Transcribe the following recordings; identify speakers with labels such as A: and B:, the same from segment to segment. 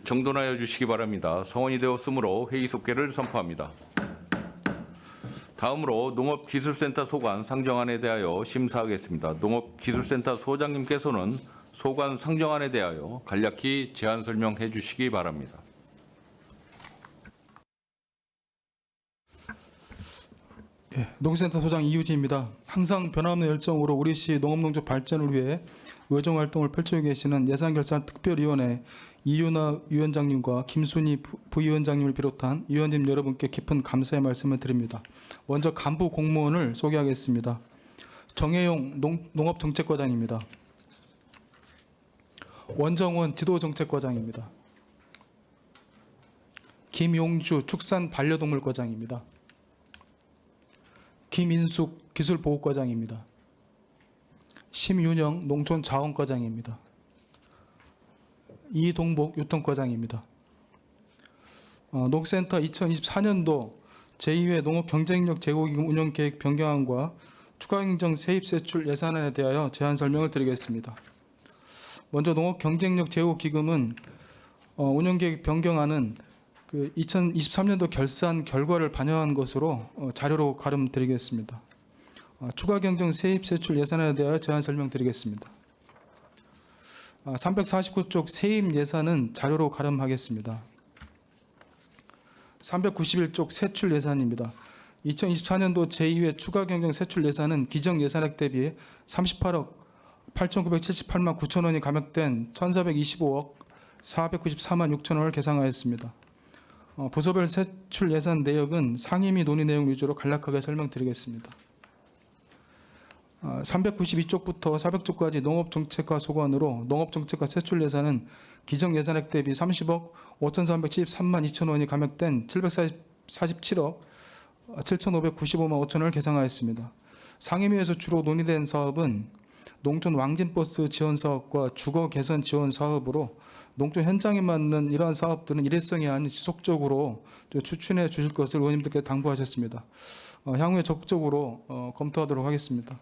A: 정돈하여 주시기 바랍니다. 성원이 되었으므로 회의 속개를 선포합니다. 다음으로 농업기술센터 소관 상정안에 대하여 심사하겠습니다. 농업기술센터 소장님께서는 소관 상정안에 대하여 간략히 제안 설명해 주시기 바랍니다.
B: 농기센터 소장 이유진입니다. 항상 변함없는 열정으로 우리시 농업농촌 발전을 위해 의정활동을 펼치고 계시는 예산결산특별위원회 이윤아 위원장님과 김순희 부위원장님을 비롯한 위원님 여러분께 깊은 감사의 말씀을 드립니다. 먼저 간부 공무원을 소개하겠습니다. 정혜용 농업정책과장입니다. 원정원 지도정책과장입니다. 김용주 축산반려동물과장입니다. 김인숙 기술보호과장입니다. 심윤영 농촌자원과장입니다. 이동복 유통과장입니다. 농센터 2024년도 제2회 농업경쟁력 제고기금 운영계획 변경안과 추가행정 세입세출 예산안에 대하여 제안 설명을 드리겠습니다. 먼저 농업경쟁력 제고기금은 운영계획 변경안은 2023년도 결산 결과를 반영한 것으로 자료로 가름드리겠습니다. 추가 경정 세입 세출 예산에 대하여 제안 설명드리겠습니다. 349쪽 세입 예산은 자료로 가름하겠습니다. 391쪽 세출 예산입니다. 2024년도 제2회 추가 경정 세출 예산은 기정 예산액 대비 38억 8,978만 9천 원이 감액된 1,425억 494만 6천 원을 계상하였습니다. 부서별 세출 예산 내역은 상임위 논의 내용 위주로 간략하게 설명드리겠습니다. 392쪽부터 400쪽까지 농업정책과 소관으로 농업정책과 세출 예산은 기정 예산액 대비 30억 5,373만 2천 원이 감액된 747억 7,595만 5천 원을 계상하였습니다. 상임위에서 주로 논의된 사업은 농촌 왕진버스 지원 사업과 주거 개선 지원 사업으로 농촌 현장에 맞는 이러한 사업들은 일회성이 아닌 지속적으로 추진해 주실 것을 의원님들께 당부하셨습니다. 향후에 적극적으로 검토하도록 하겠습니다.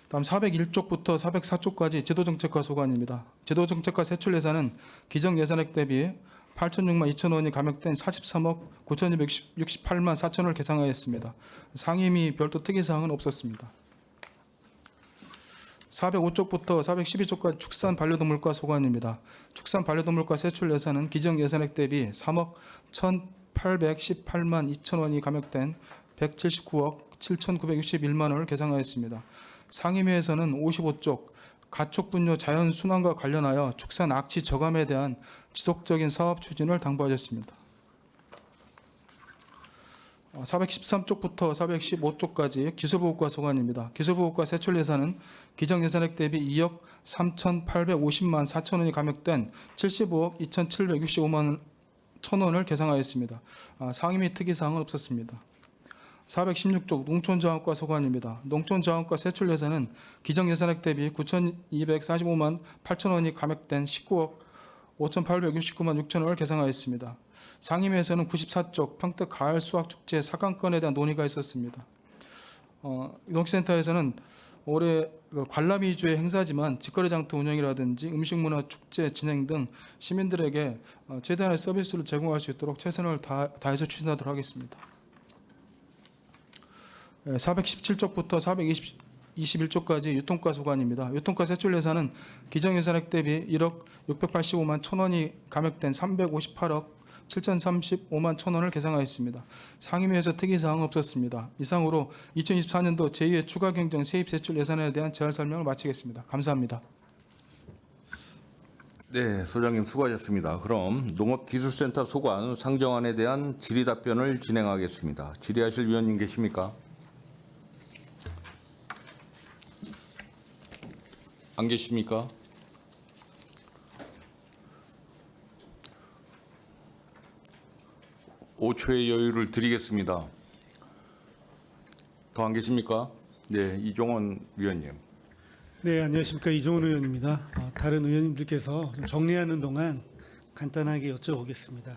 B: 다음 401쪽부터 404쪽까지 지도정책과 소관입니다. 지도정책과 세출 예산은 기정 예산액 대비 8,006만 2천 원이 감액된 43억 9,268만 4천 원을 계상하였습니다. 상임위 별도 특이사항은 없었습니다. 405쪽부터 412쪽까지 축산반려동물과 소관입니다. 축산반려동물과 세출 예산은 기정 예산액 대비 3억 1,818만 2천 원이 감액된 179억 7,961만 원을 계상하였습니다. 상임위에서는 55쪽 가축분뇨 자연순환과 관련하여 축산 악취 저감에 대한 지속적인 사업 추진을 당부하셨습니다. 413쪽부터 415쪽까지 기술보호과 소관입니다. 기술보호과 세출 예산은 기정 예산액 대비 2억 3,850만 4천 원이 감액된 75억 2,765만 1천 원을 계상하였습니다. 상임위 특이사항은 없었습니다. 416쪽 농촌자원과 소관입니다. 농촌자원과 세출 예산은 기정 예산액 대비 9,245만 8천 원이 감액된 19억 5,869만 6천 원을 계상하였습니다. 상임위에서는 94쪽 평택 가을 수학축제 사강권에 대한 논의가 있었습니다. 농기센터에서는 올해 관람 위주의 행사지만 직거래장터 운영이라든지 음식문화 축제 진행 등 시민들에게 최대한의 서비스를 제공할 수 있도록 최선을 다해서 추진하도록 하겠습니다. 417쪽부터 421쪽까지 유통과 소관입니다. 유통과 세출 예산은 기정 예산액 대비 1억 685만 1천 원이 감액된 358억 7,035만 1천 원을 계상하였습니다. 상임위에서 특이사항은 없었습니다. 이상으로 2024년도 제2회 추가 경정 세입 세출 예산에 대한 제안 설명을 마치겠습니다. 감사합니다.
A: 네, 소장님 수고하셨습니다. 그럼 농업기술센터 소관 상정안에 대한 질의 답변을 진행하겠습니다. 질의하실 위원님 계십니까? 안 계십니까? (5초의) 여유를 드리겠습니다. 더 안 계십니까? 네, 이종원 위원님.
C: 네, 안녕하십니까. 이종원 의원입니다. 다른 의원님들께서 좀 정리하는 동안 간단하게 여쭤보겠습니다.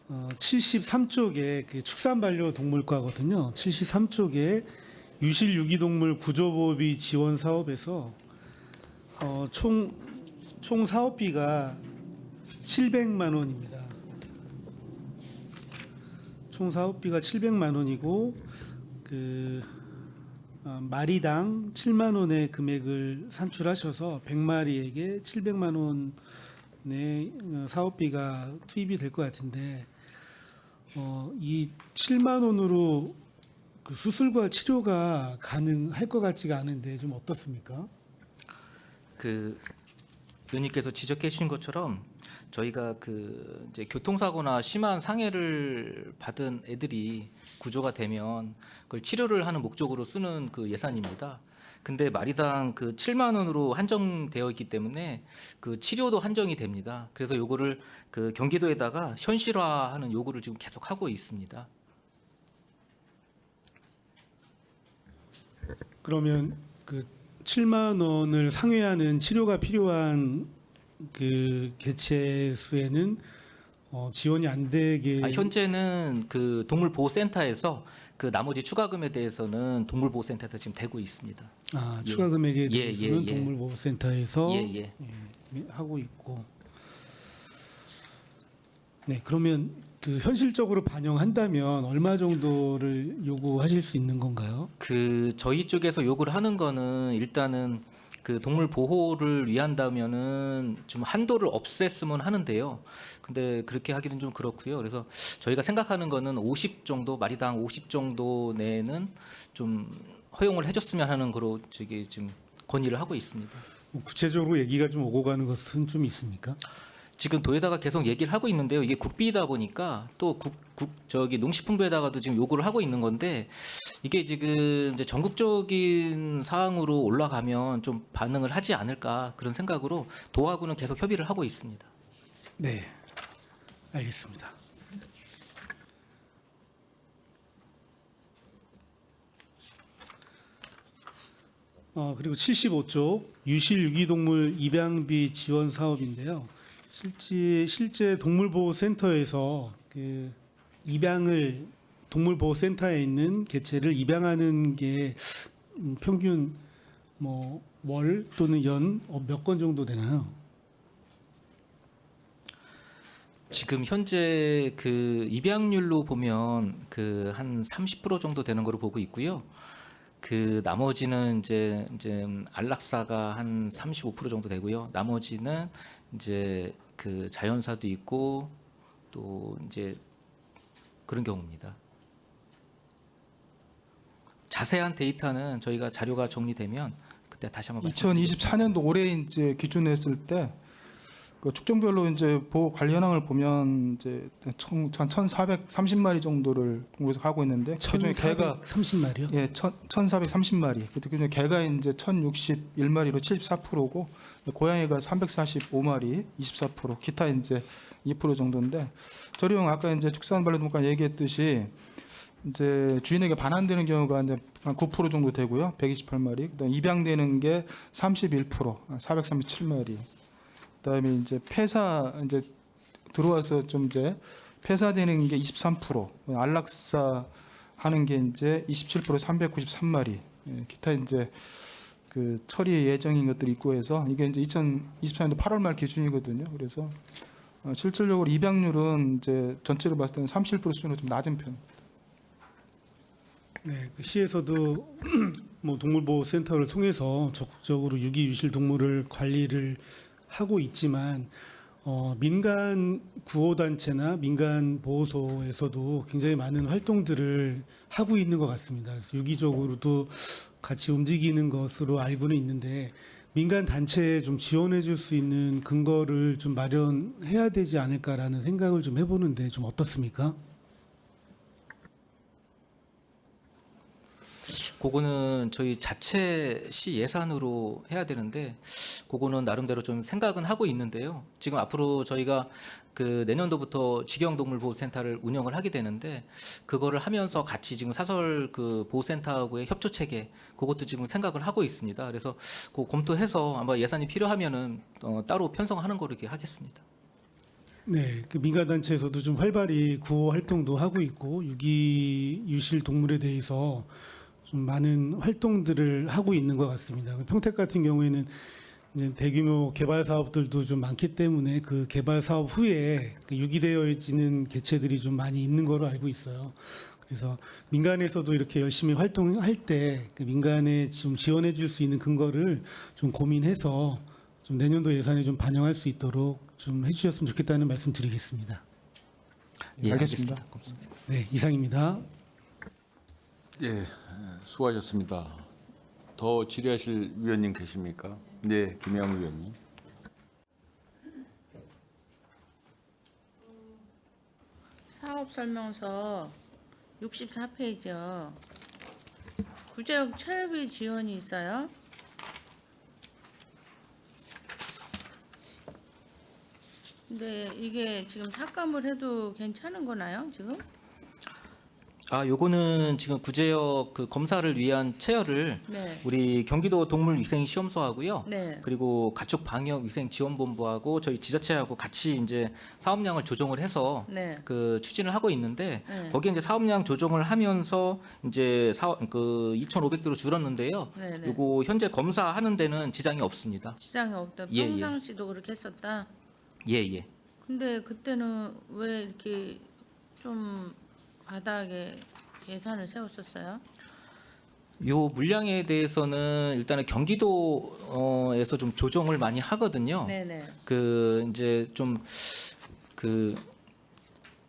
C: 73쪽에 그 축산반려동물과거든요. 73쪽에 유실 유기동물 구조보호비 지원 사업에서 총 총 사업비가 700만 원입니다. 총 사업비가 700만 원이고 마리당 7만 원의 금액을 산출하셔서 100마리에게 700만 원의 사업비가 투입이 될 것 같은데 이 7만 원으로 그 수술과 치료가 가능할 것 같지가 않은데 좀 어떻습니까?
D: 그 의원님께서 지적해 주신 것처럼 저희가 그 이제 교통사고나 심한 상해를 받은 애들이 구조가 되면 그걸 치료를 하는 목적으로 쓰는 그 예산입니다. 근데 마리당 그 7만 원으로 한정되어 있기 때문에 그 치료도 한정이 됩니다. 그래서 요거를 그 경기도에다가 현실화하는 요구를 지금 계속 하고 있습니다.
C: 그러면 그 7만 원을 상회하는 치료가 필요한 그 개체 수에는 지원이 안 되게
D: 현재는 그 동물보호센터에서 그 나머지 추가금에 대해서는 동물보호센터에서 지금 되고 있습니다. 예.
C: 추가 금액에
D: 예,
C: 대해서는
D: 예.
C: 동물보호센터에서
D: 예.
C: 하고 있고 네 그러면 그 현실적으로 반영한다면 얼마 정도를 요구하실 수 있는 건가요?
D: 그 저희 쪽에서 요구를 하는 거는 일단은 그 동물 보호를 위한다면은 좀 한도를 없앴으면 하는데요. 근데 그렇게 하기는 좀 그렇고요. 그래서 저희가 생각하는 거는 50 정도 마리당 50 정도 내에는 좀 허용을 해줬으면 하는 거로 저기 지금 건의를 하고 있습니다.
C: 구체적으로 얘기가 좀 오고 가는 것은 좀 있습니까?
D: 지금 도에다가 계속 얘기를 하고 있는데요. 이게 국비다 보니까 또 저기 농식품부에다가도 지금 요구를 하고 있는 건데 이게 지금 이제 전국적인 사항으로 올라가면 좀 반응을 하지 않을까 그런 생각으로 도하고는 계속 협의를 하고 있습니다.
C: 네, 알겠습니다. 그리고 75쪽 유실 유기동물 입양비 지원 사업인데요. 실제 동물보호센터에서 그 입양을 동물보호센터에 있는 개체를 입양하는 게 평균 뭐 월 또는 연 몇 건 정도 되나요?
D: 지금 현재 그 입양률로 보면 그 한 30% 정도 되는 거로 보고 있고요. 그 나머지는 이제 안락사가 한 35% 정도 되고요. 나머지는 이제 그 자연사도 있고 또 이제 그런 경우입니다. 자세한 데이터는 저희가 자료가 정리되면 그때 다시 한번 말씀드리겠습니다.
B: 2024년도 올해 이제 기준으로 했을 때 그 축종별로 이제 보호 관련항을 보면 이제 총 1,430마리 정도를 동물에서 하고 있는데 그중에 개가
C: 30마리요?
B: 예, 1,430마리. 그중에 개가 이제 1,061마리로 74%고 고양이가 345마리, 24%, 기타 이제 2% 정도인데 저희 형 아까 이제 축산반려동물관 얘기했듯이 이제 주인에게 반환되는 경우가 이제 한 9% 정도 되고요. 128마리. 그다음 입양되는 게 31%, 437마리. 그다음에 이제 폐사 이제 들어와서 좀 이제 폐사되는 게 23%, 안락사 하는 게 이제 27%, 393마리. 예, 기타 이제 그 처리 예정인 것들이 있고 해서 이게 이제 2024년도 8월 말 기준이거든요. 그래서 실질적으로 입양률은 이제 전체로 봤을 때는 37% 수준으로 좀 낮은 편.
C: 네, 그 시에서도 뭐 동물보호센터를 통해서 적극적으로 유기유실 동물을 관리를 하고 있지만 민간 구호단체나 민간 보호소에서도 굉장히 많은 활동들을 하고 있는 것 같습니다. 그래서 유기적으로도 같이 움직이는 것으로 알고는 있는데 민간 단체에 좀 지원해 줄 수 있는 근거를 좀 마련해야 되지 않을까라는 생각을 좀 해보는데 좀 어떻습니까?
D: 그거는 저희 자체 시 예산으로 해야 되는데 그거는 나름대로 좀 생각은 하고 있는데요. 지금 앞으로 저희가 그 내년도부터 직영동물보호센터를 운영을 하게 되는데 그거를 하면서 같이 지금 사설 그 보호센터하고의 협조 체계 그것도 지금 생각을 하고 있습니다. 그래서 그 검토해서 아마 예산이 필요하면은 따로 편성하는 거로 이렇게 하겠습니다.
C: 네, 그 민간 단체에서도 좀 활발히 구호 활동도 하고 있고 유기유실 동물에 대해서 좀 많은 활동들을 하고 있는 것 같습니다. 평택 같은 경우에는 이제 대규모 개발 사업들도 좀 많기 때문에 그 개발 사업 후에 그 유기되어지는 개체들이 좀 많이 있는 걸로 알고 있어요. 그래서 민간에서도 이렇게 열심히 활동할 때 그 민간에 좀 지원해 줄 수 있는 근거를 좀 고민해서 좀 내년도 예산에 좀 반영할 수 있도록 좀 해주셨으면 좋겠다는 말씀 드리겠습니다.
D: 예,
B: 알겠습니다.
C: 네, 이상입니다.
A: 예, 수고하셨습니다. 더 질의하실 위원님 계십니까? 네, 김영 위원님.
E: 사업 설명서 64페이지요. 구제역 체험비 지원이 있어요. 근데 이게 지금 삭감을 해도 괜찮은 거나요, 지금?
D: 요거는 지금 구제역 그 검사를 위한 체열을
E: 네.
D: 우리 경기도 동물위생시험소하고요.
E: 네.
D: 그리고 가축 방역 위생 지원본부하고 저희 지자체하고 같이 이제 사업량을 조정을 해서
E: 네.
D: 그 추진을 하고 있는데
E: 네.
D: 거기에 이제 사업량 조정을 하면서 이제 그 2,500대로 줄었는데요.
E: 네, 네.
D: 요거 현재 검사하는 데는 지장이 없습니다.
E: 지장이 없다.
D: 예, 예.
E: 평상시도 그렇게 했었다.
D: 예, 예.
E: 근데 그때는 왜 이렇게 좀 바닥에 예산을 세웠었어요?
D: 요 물량에 대해서는 일단은 경기도에서 좀 조정을 많이 하거든요.
E: 네네.
D: 그 이제 좀 그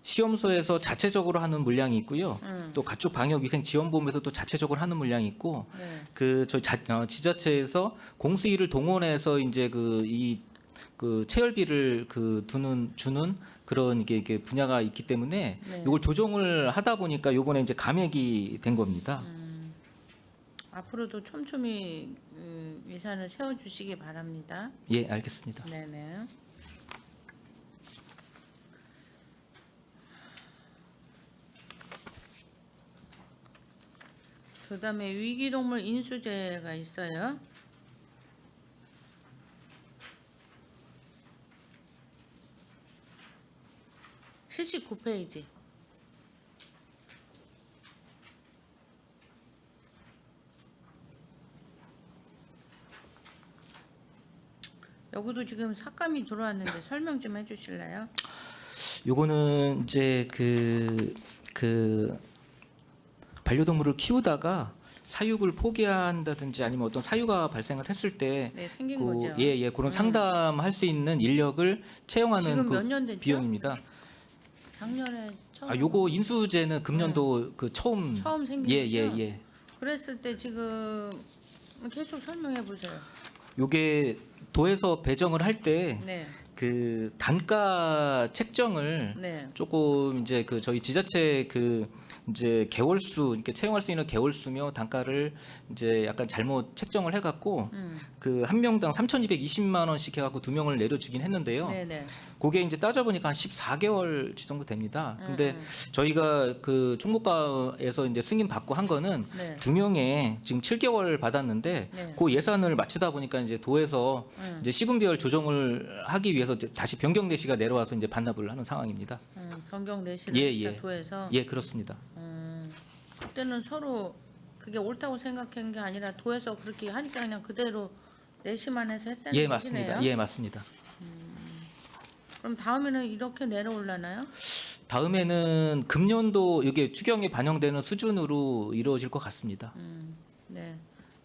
D: 시험소에서 자체적으로 하는 물량이 있고요. 또 가축 방역 위생 지원본부에서 또 자체적으로 하는 물량이 있고
E: 네.
D: 그 저희 지자체에서 공수위를 동원해서 이제 그 체열비를 그 주는 그런 이게 분야가 있기 때문에
E: 네.
D: 이걸 조정을 하다 보니까 요번에 이제 감액이 된 겁니다.
E: 앞으로도 촘촘히 예산을 세워주시기 바랍니다.
D: 예, 알겠습니다.
E: 네네. 그다음에 위기동물 인수제가 있어요. (79페이지) 여기도 지금 삭감이 들어왔는데 설명 좀 해주실래요?
D: 요거는 이제 그 반려동물을 키우다가 사육을 포기한다든지 아니면 어떤 사유가 발생을 했을 때
E: 네, 생긴 거죠.
D: 예, 그런 상담할 수 있는 인력을 채용하는
E: 지금
D: 그
E: 몇 년 됐죠?
D: 비용입니다.
E: 작년에 처음
D: 요거 인수제는 금년도 그 처음
E: 생긴
D: 예.
E: 거죠? 그랬을 때 지금 계속 설명해 보세요.
D: 요게 도에서 배정을 할 때
E: 네,
D: 그 단가 책정을
E: 네,
D: 조금 이제 그 저희 지자체 그 이제 개월수 이렇게 채용할 수 있는 개월수며 단가를 이제 약간 잘못 책정을 해갖고 그 한 명당 3,220만 원씩 해갖고 2명을 내려주긴 했는데요.
E: 네, 네.
D: 그게 이제 따져보니까 한 14개월 정도 됩니다. 근데 저희가 그 총무과에서 이제 승인 받고 한 거는
E: 네.
D: 2명에 지금 7개월 받았는데
E: 네.
D: 그 예산을 맞추다 보니까 이제 도에서 이제 시군별 조정을 하기 위해서 이제 다시 변경 대시가 내려와서 이제 반납을 하는 상황입니다.
E: 변경 내시를
D: 예.
E: 도에서
D: 예, 그렇습니다.
E: 그때는 서로 그게 옳다고 생각한 게 아니라 도에서 그렇게 하니까 그냥 그대로 내시만 해서 했다는
D: 예,
E: 얘기네요.
D: 맞습니다. 예, 맞습니다.
E: 그럼 다음에는 이렇게 내려올라나요?
D: 다음에는 금년도 이게 추경에 반영되는 수준으로 이루어질 것 같습니다.
E: 네,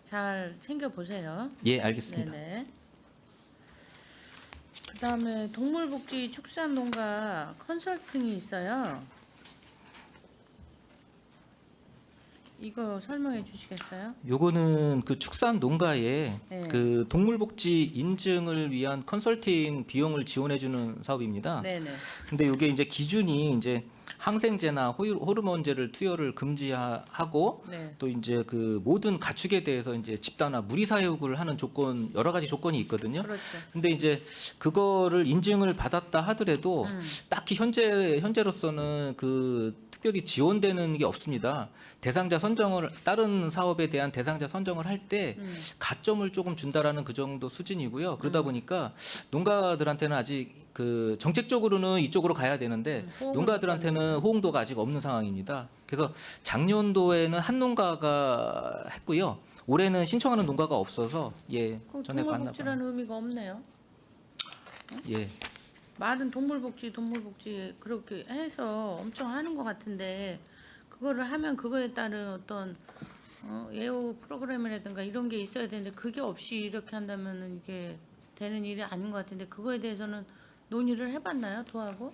E: 잘 챙겨 보세요.
D: 예, 알겠습니다.
E: 네네. 그다음에 동물복지 축산농가 컨설팅이 있어요. 이거 설명해 주시겠어요?
D: 요거는 그 축산 농가에
E: 네.
D: 그 동물복지 인증을 위한 컨설팅 비용을 지원해주는 사업입니다.
E: 네네.
D: 근데 이게 이제 기준이 이제 항생제나 호르몬제를 투여를 금지하고
E: 네.
D: 또 이제 그 모든 가축에 대해서 이제 집단화 무리 사육을 하는 조건 여러 가지 조건이 있거든요.
E: 그렇죠.
D: 근데 이제 그거를 인증을 받았다 하더라도 딱히 현재로서는 그 특별히 지원되는 게 없습니다. 대상자 선정을 다른 사업에 대한 대상자 선정을 할 때 가점을 조금 준다라는 그 정도 수준이고요. 그러다 보니까 농가들한테는 아직 그 정책적으로는 이쪽으로 가야 되는데
E: 호응을
D: 농가들한테는 호응도가 아직 없는 상황입니다. 그래서 작년도에는 한 농가가 했고요. 올해는 신청하는 농가가 없어서 예
E: 그
D: 전액 반납.
E: 동물복지라는 의미가 없네요.
D: 예.
E: 말은 동물복지 그렇게 해서 엄청 하는 것 같은데 그거를 하면 그거에 따른 어떤 예우 프로그램이라든가 이런 게 있어야 되는데 그게 없이 이렇게 한다면은 이게 되는 일이 아닌 것 같은데 그거에 대해서는 논의를 해봤나요, 도하고?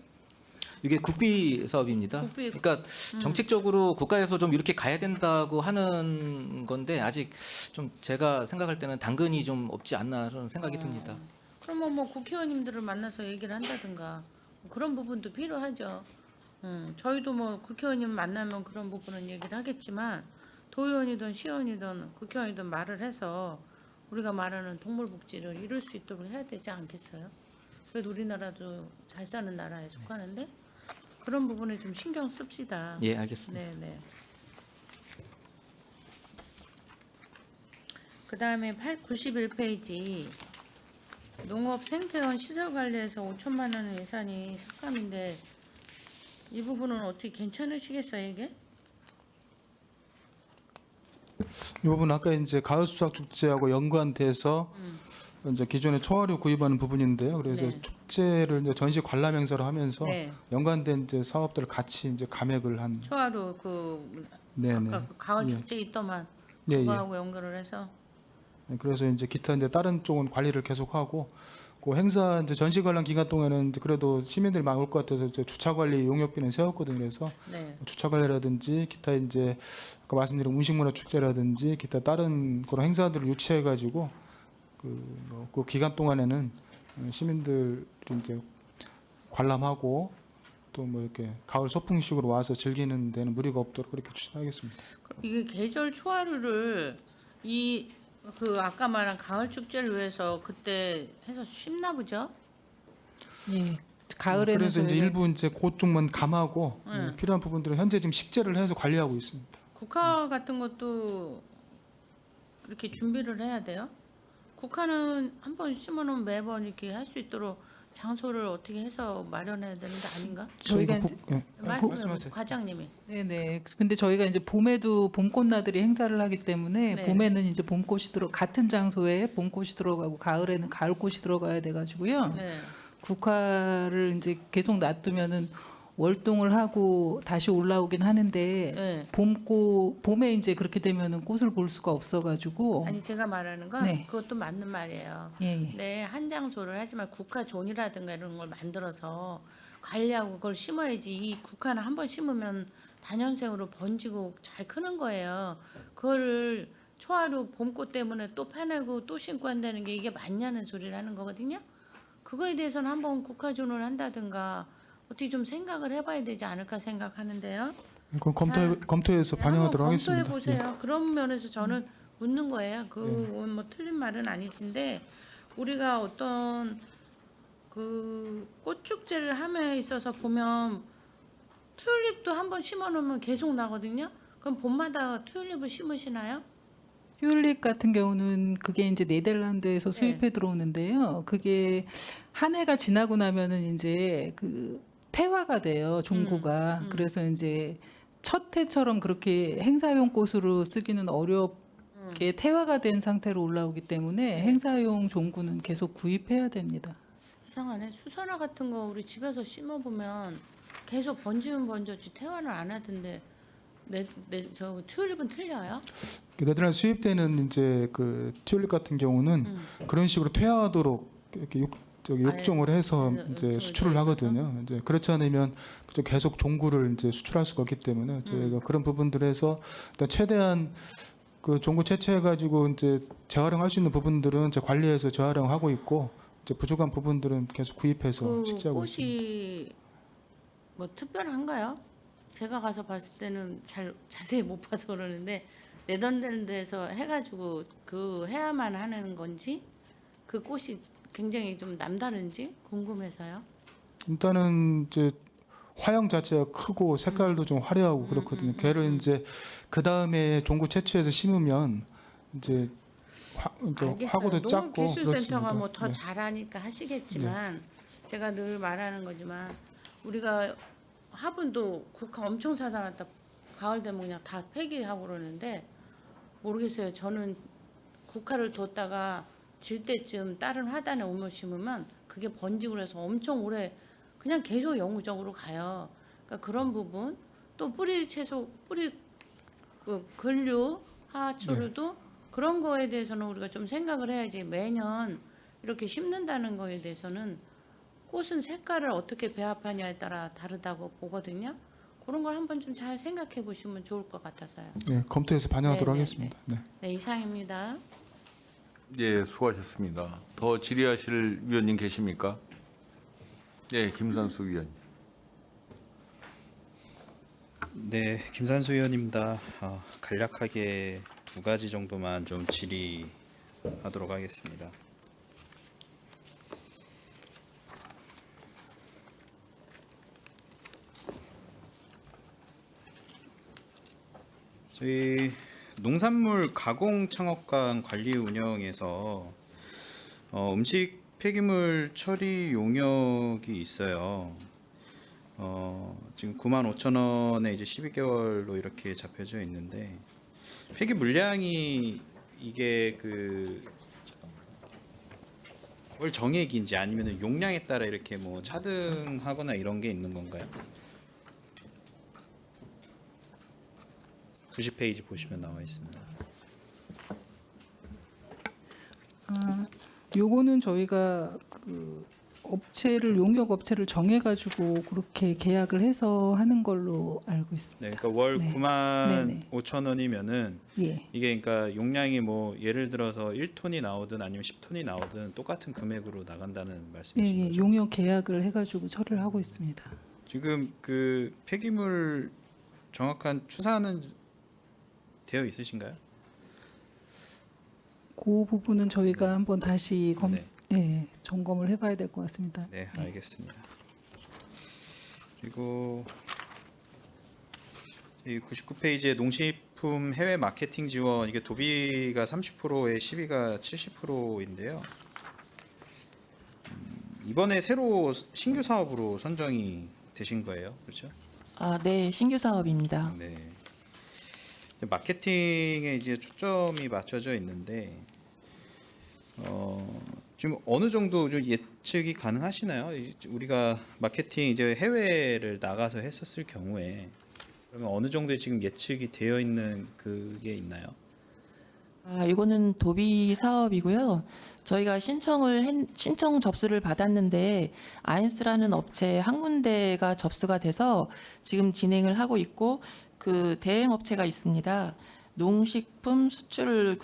D: 이게 국비 사업입니다.
E: 국비.
D: 그러니까 정책적으로 국가에서 좀 이렇게 가야 된다고 하는 건데 아직 좀 제가 생각할 때는 당근이 좀 없지 않나 그런 생각이 듭니다.
E: 그러면 뭐 국회의원님들을 만나서 얘기를 한다든가 그런 부분도 필요하죠. 저희도 뭐 국회의원님 만나면 그런 부분은 얘기를 하겠지만 도의원이든 시의원이든 국회의원이든 말을 해서 우리가 말하는 동물복지를 이룰 수 있도록 해야 되지 않겠어요? 그래도 우리나라도 잘 사는 나라에 속하는데 그런 부분에 좀 신경 씁시다.
D: 예, 알겠습니다.
E: 네네. 그 다음에 91페이지 농업 생태원 시설 관리에서 5천만 원 예산이 삭감인데 이 부분은 어떻게 괜찮으시겠어요 이게?
B: 이 부분 아까 이제 가을 수확 축제하고 연관돼서 이제 기존에 초하류 구입하는 부분인데요. 그래서
E: 네.
B: 축제를 이제 전시 관람 행사로 하면서
E: 네.
B: 연관된 이제 사업들을 같이 이제 감액을 한.
E: 초하루 그
B: 네네.
E: 아까 그 가을
B: 예.
E: 축제 있더만
B: 예, 예.
E: 그거하고 연결을 해서
B: 네, 그래서 이제 기타 이제 다른 쪽은 관리를 계속하고 그 행사 이제 전시 관람 기간 동안은 이제 그래도 시민들이 많이 올 것 같아서 이제 주차 관리 용역비는 세웠거든요. 그래서
E: 네.
B: 주차 관리라든지 기타 이제 아까 말씀드린 음식문화 축제라든지 기타 다른 그런 행사들을 유치해 가지고 그 기간 동안에는 시민들이 이제 관람하고 또 뭐 이렇게 가을 소풍식으로 와서 즐기는 데는 무리가 없도록 그렇게 추진하겠습니다.
E: 이게 계절 초하루를 이 그 아까 말한 가을 축제를 위해서 그때 해서 심나 보죠?
F: 가을에는
B: 그래서 이제
F: 저희가
B: 일부 이제 그쪽만 감하고
E: 네.
B: 필요한 부분들은 현재 지금 식재를 해서 관리하고 있습니다.
E: 국화 같은 것도 이렇게 준비를 해야 돼요. 국화는 한 번 심어놓으면 매번 이렇게 할 수 있도록 장소를 어떻게 해서 마련해야 되는 게 아닌가?
F: 저희가
B: 말씀하세요.
E: 과장님이.
F: 네네. 근데 저희가 이제 봄에도 봄꽃나들이 행사를 하기 때문에
E: 네.
F: 봄에는 이제 봄꽃이 같은 장소에 봄꽃이 들어가고 가을에는 가을꽃이 들어가야 돼가지고요.
E: 네.
F: 국화를 이제 계속 놔두면은 월동을 하고 다시 올라오긴 하는데
E: 네.
F: 봄에 이제 그렇게 되면은 꽃을 볼 수가 없어가지고
E: 아니 제가 말하는 건
F: 네.
E: 그것도 맞는 말이에요.
F: 예, 예.
E: 네, 한 장소를 하지만 국화존이라든가 이런 걸 만들어서 관리하고 그걸 심어야지. 이 국화는 한 번 심으면 단연생으로 번지고 잘 크는 거예요. 그거를 초하루 봄꽃 때문에 또 파내고 또 심고 한다는 게 이게 맞냐는 소리를 하는 거거든요. 그거에 대해서는 한번 국화존을 한다든가 어떻게 좀 생각을 해봐야 되지 않을까 생각하는데요.
B: 그건 검토해서 반영하도록
E: 한번
B: 하겠습니다.
E: 검토해 보세요. 그런 면에서 저는 묻는 거예요. 그건 뭐 틀린 말은 아니신데 우리가 어떤 그 꽃축제를 함에 있어서 보면 튤립도 한번 심어놓으면 계속 나거든요. 그럼 봄마다 튤립을 심으시나요?
F: 튤립 같은 경우는 그게 이제 네덜란드에서
E: 네.
F: 수입해 들어오는데요. 그게 한 해가 지나고 나면은 이제 그 태화가 돼요. 종구가. 그래서 이제 첫 해처럼 그렇게 행사용 꽃으로 쓰기는 어렵게 태화가 된 상태로 올라오기 때문에 행사용 종구는 계속 구입해야 됩니다.
E: 이상하네. 수선화 같은 거 우리 집에서 심어보면 계속 번지면 번졌지 태화는 안 하던데 저 튤립은 틀려요?
B: 네덜란드 수입되는 이제 그 튤립 같은 경우는 그런 식으로 퇴화하도록 이렇게 육종을 해서
E: 아예
B: 이제
E: 육종을
B: 수출을
E: 돼
B: 하거든요. 이제 그렇지 않으면 계속 종구를 이제 수출할 수가 없기 때문에 저희가 그런 부분들에서 일단 최대한 그 종구 채취해 가지고 이제 재활용할 수 있는 부분들은 이제 관리해서 재활용하고 있고 이제 부족한 부분들은 계속 구입해서
E: 그
B: 식재하고 있습니다.
E: 꽃이 뭐 특별한가요? 제가 가서 봤을 때는 잘 자세히 못 봐서 그러는데 네덜란드에서 해가지고 그 해야만 하는 건지 그 꽃이 굉장히 좀 남다른지 궁금해서요.
B: 일단은 이제 화형 자체가 크고 색깔도 좀 화려하고 그렇거든요. 걔를 이제 그 다음에 종구 채취해서 심으면 이제 화구도
E: 알겠어요.
B: 작고
E: 농업기술센터가
B: 그렇습니다.
E: 뭐 더
B: 네.
E: 잘하니까 하시겠지만 제가 늘 말하는 거지만 우리가 화분도 국화 엄청 사다 놨다 가을 되면 그냥 다 폐기하고 그러는데 모르겠어요. 저는 국화를 뒀다가 질 때쯤 다른 화단에 옮겨 심으면 그게 번지고 해서 엄청 오래 그냥 계속 영구적으로 가요. 그러니까 그런 부분 또 뿌리 채소 뿌리 근류 하초류도 그런 거에 대해서는 우리가 좀 생각을 해야지. 매년 이렇게 심는다는 거에 대해서는 꽃은 색깔을 어떻게 배합하냐에 따라 다르다고 보거든요. 그런 걸 한번 좀 잘 생각해 보시면 좋을 것 같아서요.
B: 네, 검토해서 반영하도록
E: 네, 네,
B: 하겠습니다. 네.
E: 네, 이상입니다.
A: 예, 수고하셨습니다. 더 질의하실 위원님 계십니까? 예, 김산수 위원님.
G: 네, 김산수 의원입니다. 간략하게 두 가지 정도만 좀 질의하도록 하겠습니다. 저희 농산물 가공 창업관 관리 운영에서 음식 폐기물 처리 용역이 있어요. 지금 95,000원에 이제 12개월로 이렇게 잡혀져 있는데 폐기 물량이 이게 월 정액인지 아니면 용량에 따라 이렇게 뭐 차등하거나 이런 게 있는 건가요? 90페이지 보시면 나와 있습니다.
F: 요거는 저희가 그 업체를 용역 업체를 정해가지고 그렇게 계약을 해서 하는 걸로 알고 있습니다.
G: 네, 그러니까 월
F: 네.
G: 95,000원이면은
F: 예,
G: 이게 그러니까 용량이 뭐 예를 들어서 1톤이 나오든 아니면 10톤이 나오든 똑같은 금액으로 나간다는
F: 예,
G: 말씀이신
F: 예,
G: 거죠?
F: 용역 계약을 해가지고 처리를 하고 있습니다.
G: 지금 그 폐기물 정확한 추산은 되어 있으신가요?
F: 그 부분은 저희가
G: 네.
F: 한번 다시
G: 네.
F: 점검을 해봐야 될 것 같습니다.
G: 네, 알겠습니다. 그리고 이 99페이지에 농식품 해외 마케팅 지원 이게 도비가 30%에 시비가 70%인데요. 이번에 새로 신규 사업으로 선정이 되신 거예요, 그렇죠?
H: 네, 신규 사업입니다.
G: 네. 마케팅에 이제 초점이 맞춰져 있는데 지금 어느 정도 좀 예측이 가능하시나요? 우리가 마케팅 이제 해외를 나가서 했었을 경우에 그러면 어느 정도의 지금 예측이 되어 있는 그게 있나요?
H: 이거는 도비 사업이고요. 저희가 신청 접수를 받았는데 아인스라는 업체 한 군데가 접수가 돼서 지금 진행을 하고 있고 그 대행 업체가 있습니다. 농식품 수출을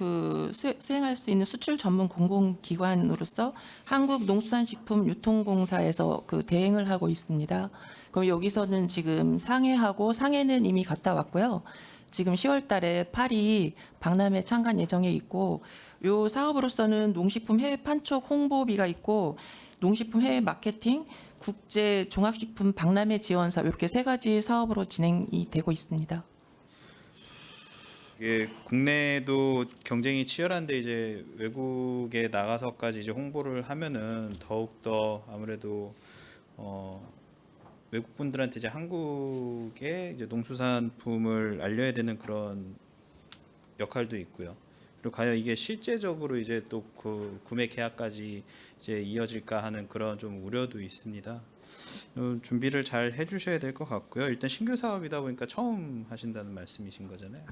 H: 수행할 수 있는 수출 전문 공공기관으로서 한국농수산식품유통공사에서 그 대행을 하고 있습니다. 그럼 여기서는 지금 상해는 이미 갔다 왔고요. 지금 10월 달에 파리 박람회 참관 예정에 있고 요 사업으로서는 농식품 해외 판촉 홍보비가 있고 농식품 해외 마케팅, 국제 종합식품 박람회 지원사 이렇게 세 가지 사업으로 진행이 되고 있습니다.
G: 이게 국내도 경쟁이 치열한데 이제 외국에 나가서까지 이제 홍보를 하면은 더욱 더 아무래도 외국 분들한테 이제 한국의 이제 농수산품을 알려야 되는 그런 역할도 있고요. 그리고 과연 이게 실제적으로 이제 또 그 구매 계약까지 이제 이어질까 하는 그런 좀 우려도 있습니다. 준비를 잘 해주셔야 될 것 같고요. 일단 신규 사업이다 보니까 처음 하신다는 말씀이신 거잖아요.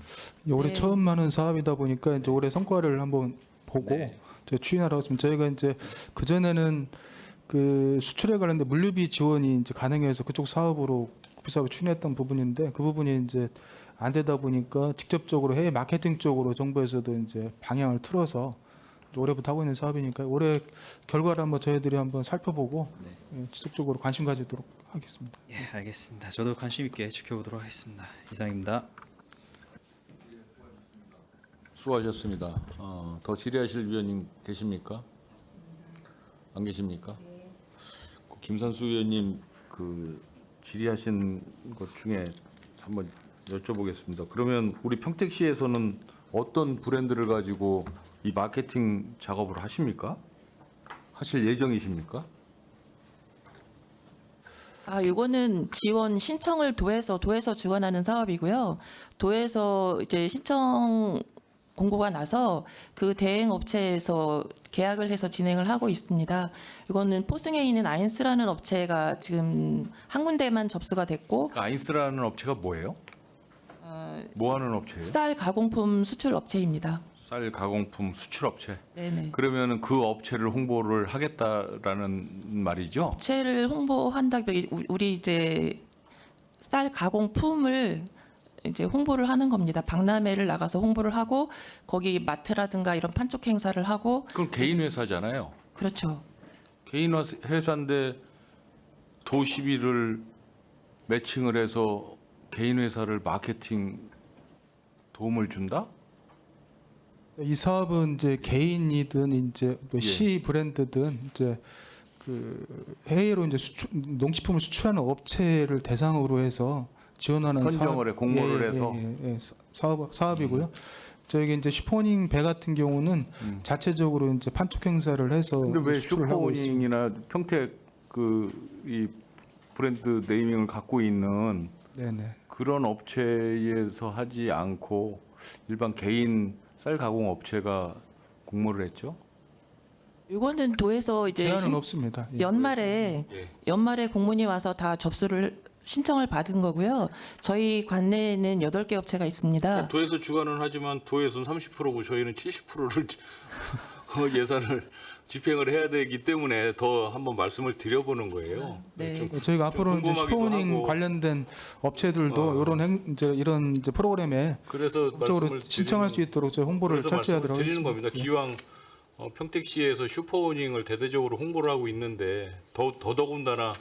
B: 올해
H: 네.
B: 처음 하는 사업이다 보니까 이제 올해 성과를 한번 보고
G: 네.
B: 저희 추진하러 왔습니다. 저희가 이제 그 전에는 그 수출에 관련된 물류비 지원이 이제 가능해서 그쪽 사업으로 사업을 추진했던 부분인데 그 부분이 이제 안 되다 보니까 직접적으로 해외 마케팅 쪽으로 정부에서도 이제 방향을 틀어서 올해부터 하고 있는 사업이니까 올해 결과를 한번 저희들이 한번 살펴보고 지속적으로 관심 가지도록 하겠습니다.
G: 예, 알겠습니다. 저도 관심 있게 지켜보도록 하겠습니다. 이상입니다.
A: 수고하셨습니다. 더 질의하실 위원님 계십니까? 안 계십니까? 김산수 위원님 그 질의하신 것 중에 한번 여쭤보겠습니다. 그러면 우리 평택시에서는 어떤 브랜드를 가지고 이 마케팅 작업을 하십니까? 하실 예정이십니까?
H: 이거는 지원 신청을 도에서 주관하는 사업이고요. 도에서 이제 신청 공고가 나서 그 대행 업체에서 계약을 해서 진행을 하고 있습니다. 이거는 포승에 있는 아인스라는 업체가 지금 한 군데만 접수가 됐고
A: 그 아인스라는 업체가 뭐예요? 뭐 하는 업체예요?
H: 쌀 가공품 수출 업체입니다.
A: 쌀 가공품 수출 업체.
H: 네네.
A: 그러면은 그 업체를 홍보를 하겠다라는 말이죠?
H: 업체를 홍보한다기 우리 이제 쌀 가공품을 이제 홍보를 하는 겁니다. 박람회를 나가서 홍보를 하고 거기 마트라든가 이런 판촉 행사를 하고
A: 그럼 개인 회사잖아요.
H: 그렇죠.
A: 개인 회사인데 도시비를 매칭을 해서 개인 회사를 마케팅 도움을 준다?
B: 이 사업은 이제 개인이든 이제 또
A: 예.
B: 시 브랜드든 이제 그 해외로 이제 농식품을 수출하는 업체를 대상으로 해서 지원하는
A: 선정을 해, 공모를 해서?
B: 사업이고요. 저희 이제 슈퍼닝 배 같은 경우는 자체적으로 이제 판촉 행사를 해서
A: 근데 왜
B: 수출을 하고 있습니다.
A: 슈퍼오닝이나 평택 그 이 브랜드 네이밍을 갖고 있는
B: 네네.
A: 그런 업체에서 하지 않고 일반 개인 쌀 가공 업체가 공모를 했죠?
H: 이거는 도에서 이제
B: 제한은 없습니다. 예.
H: 연말에 공문이 와서 다 접수를 신청을 받은 거고요. 저희 관내에는 8개 업체가 있습니다.
A: 도에서 주관은 하지만 도에서는 30%고 저희는 70%를 예산을 집행을 해야 되기 때문에 더 한번 말씀을 드려보는 거예요.
H: 네.
A: 좀
B: 저희가 앞으로는 이제
A: 궁금하기도
B: 슈퍼닝
A: 하고.
B: 관련된 업체들도 이런 이제 프로그램에
A: 그래서
B: 적극적으로
A: 말씀을
B: 신청할 수 있도록 저희 홍보를
A: 그래서
B: 철저하도록
A: 말씀을 드리는
B: 하겠습니다.
A: 겁니다. 기왕 평택시에서 슈퍼오닝을 대대적으로 홍보를 하고 있는데 더더군다나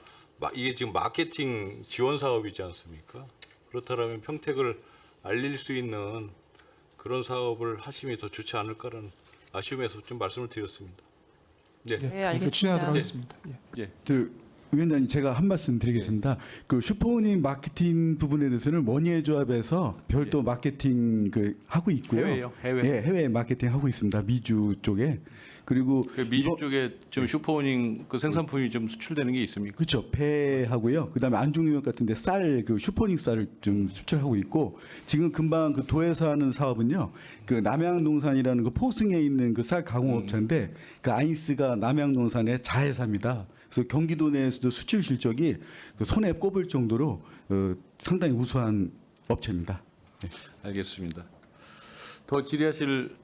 A: 이게 지금 마케팅 지원 사업이지 않습니까? 그렇다면 평택을 알릴 수 있는 그런 사업을 하심이 더 좋지 않을까라는 아쉬움에서 좀 말씀을 드렸습니다. 네.
B: 예,
H: 네, 알겠습니다.
B: 추진하도록 하겠습니다. 예.
I: 위원장님 제가 한 말씀 드리겠습니다. 그 슈퍼오닝 마케팅 부분에 대해서는 원예 조합에서 별도 마케팅 그 하고 있고요.
A: 해외요? 해외.
I: 예, 해외 마케팅 하고 있습니다. 미주 쪽에. 그리고
A: 그 미주 쪽에 좀 슈퍼오닝 그 생산품이 좀 수출되는 게 있습니까?
I: 그렇죠. 배하고요. 그다음에 안중유역 같은데 쌀 그 슈퍼닝 쌀을 좀 수출하고 있고 지금 금방 그 도에서 하는 사업은요. 그 남양농산이라는 그 포승에 있는 그 쌀 가공업체인데 그 아인스가 남양농산의 자회사입니다. 그래서 경기도 내에서도 수출 실적이 그 손에 꼽을 정도로 상당히 우수한 업체입니다.
A: 알겠습니다. 더 질의하실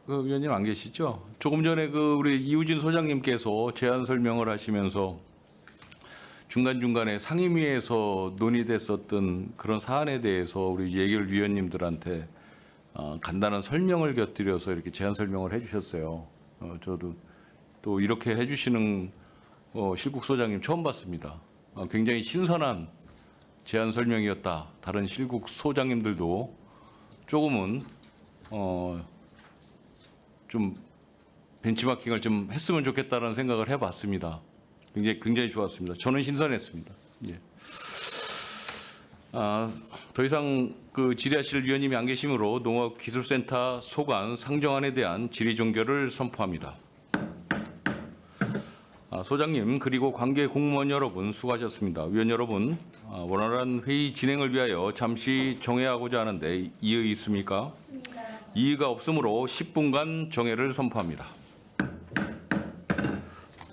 A: 그 위원님 안 계시죠? 조금 전에 그 우리 이우진 소장님께서 제안 설명을 하시면서 중간중간에 상임위에서 논의됐었던 그런 사안에 대해서 우리 예결 위원님들한테 간단한 설명을 곁들여서 이렇게 제안 설명을 해주셨어요. 저도 또 이렇게 해주시는 실국 소장님 처음 봤습니다. 굉장히 신선한 제안 설명이었다. 다른 실국 소장님들도 조금은 좀 벤치마킹을 좀 했으면 좋겠다는 생각을 해봤습니다. 굉장히 좋았습니다. 저는 신선했습니다. 예. 더 이상 그 질의하실 위원님이 안 계시므로 농업기술센터 소관 상정안에 대한 질의 종결을 선포합니다. 소장님 그리고 관계 공무원 여러분 수고하셨습니다. 위원 여러분 원활한 회의 진행을 위하여 잠시 정회하고자 하는데 이의 있습니까? 이의가 없으므로 10분간 정회를 선포합니다.